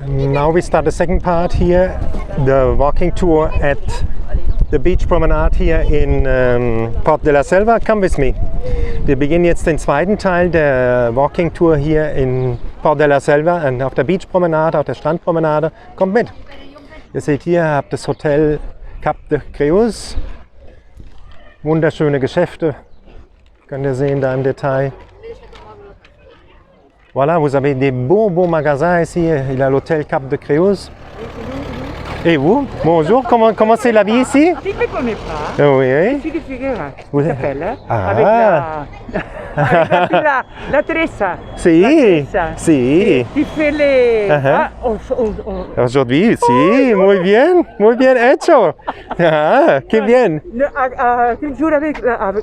Now we start the second part here, the walking tour at the beach promenade hier in Port de la Selva. Come with me. Wir beginnen jetzt den zweiten Teil der Walking Tour hier in Port de la Selva und auf der Beach Promenade, auf der Strandpromenade. Kommt mit. Ihr seht hier, ihr habt das Hotel Cap de Creus. Wunderschöne Geschäfte. Könnt ihr sehen da im Detail. Voilà, vous avez des beaux magasins ici. Il y a l'hôtel Cap de Creus. Et vous? Bonjour, comment c'est la vie ici? Tu ne me connais pas. Oui. Je suis de Figueras. Vous Tu êtes- t'appelles, hein? Ah. Avec la Teresa. Si, La Teresa. si. Tu fais les... Uh-huh. Aujourd'hui, si, muy bien hecho. Ah, qué bien. Quel jour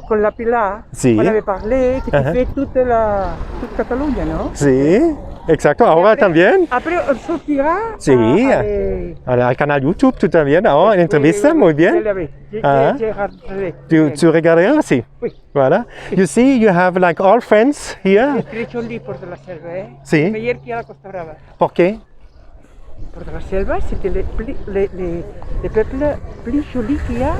con la Pilar, Si. on avait parlé que tu Uh-huh. fais toute Catalogne, non? Sí, exacto. Ahora también. Après, on sortira Si. Al canal YouTube, tú también. Ahora, en entrevista, muy bien. Ah. Tu regarderas aussi. Oui. Voilà. You see, you have like all friends here. C'est très joli pour de la Selva, hein? Si. Meilleur qu'à la Costa Brava. ¿Por qué? Pour de la Selva, c'était les peuples plus jolis qu'il y a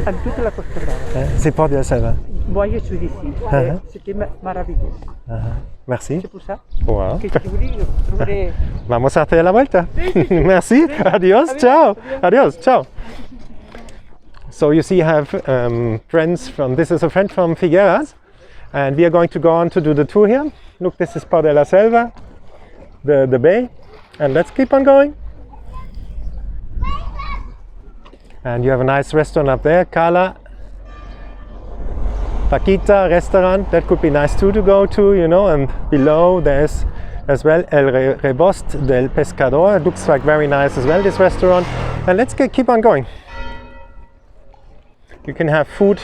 en toute la Costa Brava. C'est Port de la Selva. Moi, je suis d'ici. Uh-huh. C'était merveilleux. Merci. C'est pour ça Wow. que je voulais trouver... Vamos a hacer la vuelta. Merci. Adiós. Ciao. Adiós. Ciao. So you see, you have friends from. This is a friend from Figueras, and we are going to go on to do the tour here. Look, this is Port de la Selva, the bay, and let's keep on going. And you have a nice restaurant up there, Cala Paquita restaurant. That could be nice too to go to, you know. And below there's as well El Rebost del Pescador. It looks like very nice as well, this restaurant. And let's keep on going. You can have food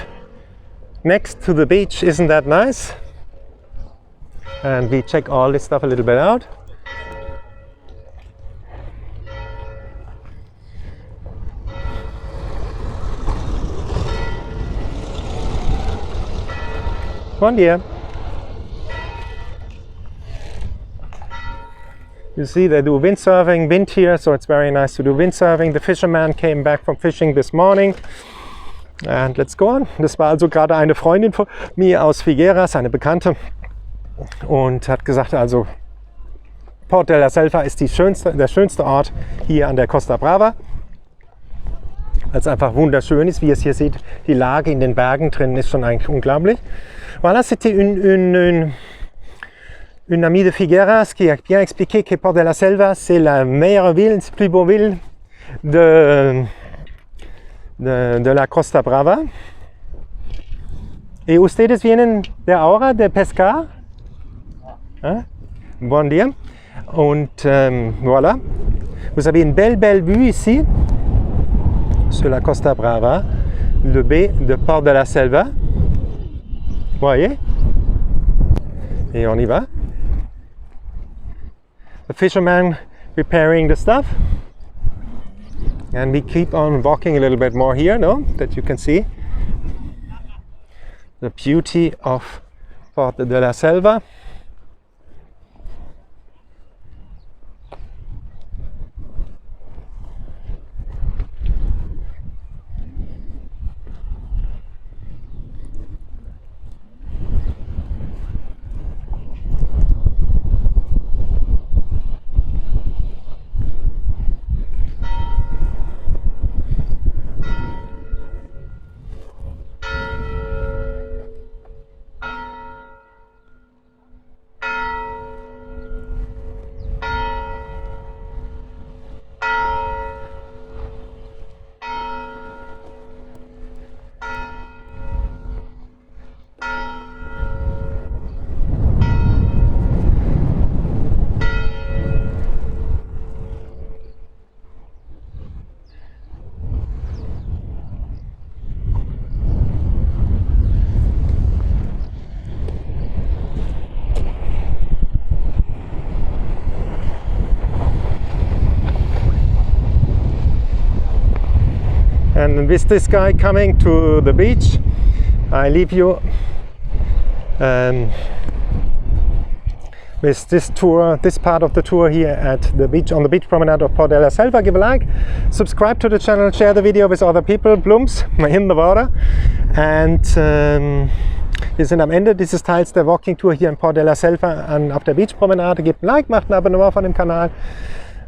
next to the beach. Isn't that nice? And we check all this stuff a little bit out. Bon dia. You see, they do windsurfing, wind here, so it's very nice to do windsurfing. The fisherman came back from fishing this morning. And let's go on. Das war also gerade eine Freundin von mir aus Figueras, eine Bekannte, und hat gesagt, also Port de la Selva ist der schönste Ort hier an der Costa Brava, weil es einfach wunderschön ist, wie ihr es hier seht. Die Lage in den Bergen drin ist schon eigentlich unglaublich. Voilà, c'était une amie de Figueras qui a bien expliqué que Port de la Selva, c'est la meilleure ville, la plus beau ville de la Costa Brava. Et ustedes vienen de ahora de pescar? Hein? Bon dia. Und voilà. Vous avez une belle vue ici sur la Costa Brava, le baie de Port de la Selva. Voyez? Et on y va. The fisherman preparing the stuff. And we keep on walking a little bit more here, no? That you can see the beauty of Port de la Selva. And with this guy coming to the beach, I leave you with this tour, this part of the tour here at the beach, on the beach promenade of Port della Selva. Give a like, subscribe to the channel, share the video with other people. Blooms in the water. And wir sind am Ende dieses Teils der Walking Tour hier in Port della Selva auf der Beach Promenade. Gebt ein Like, macht ein Abonnement von dem Kanal.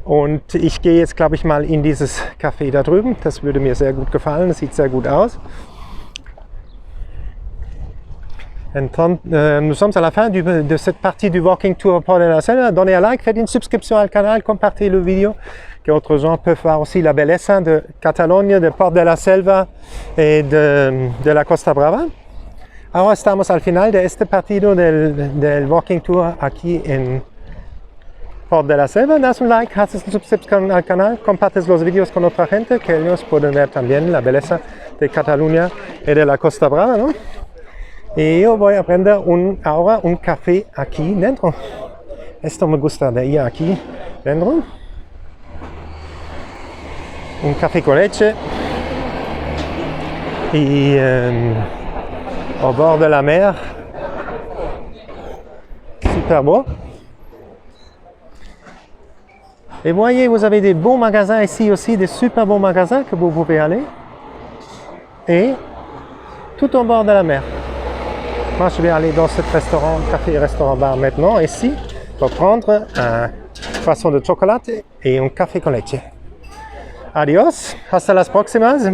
Und ich gehe jetzt, glaube ich, mal in dieses Café da drüben. Das würde mir sehr gut gefallen. Das sieht sehr gut aus. Nous sommes à la fin de cette partie du Walking Tour Port della Selva. Donnez un like, faites une subscription au canal, compartez la vidéo, que d'autres gens peuvent voir aussi la belleza de Cataluña, de Port della Selva et de la Costa Brava. Ahora estamos al final de este partido del Walking Tour aquí en Port della Selva. Das un like, haces una suscripción al canal, compartes los vídeos con otra gente, que ellos pueden ver también la belleza de Cataluña y de la Costa Brava, ¿no? Y yo voy a prender ahora un café aquí dentro. Esto me gusta de ir aquí dentro. Un café con leche. Y au bord de la mer. Super beau. Et voyez, vous avez des beaux magasins ici aussi, des super beaux magasins que vous pouvez aller. Et tout au bord de la mer. Moi, je vais aller dans ce restaurant, café-restaurant-bar maintenant, ici, pour prendre un poisson de chocolat et un café con leche. Adios, hasta las próximas.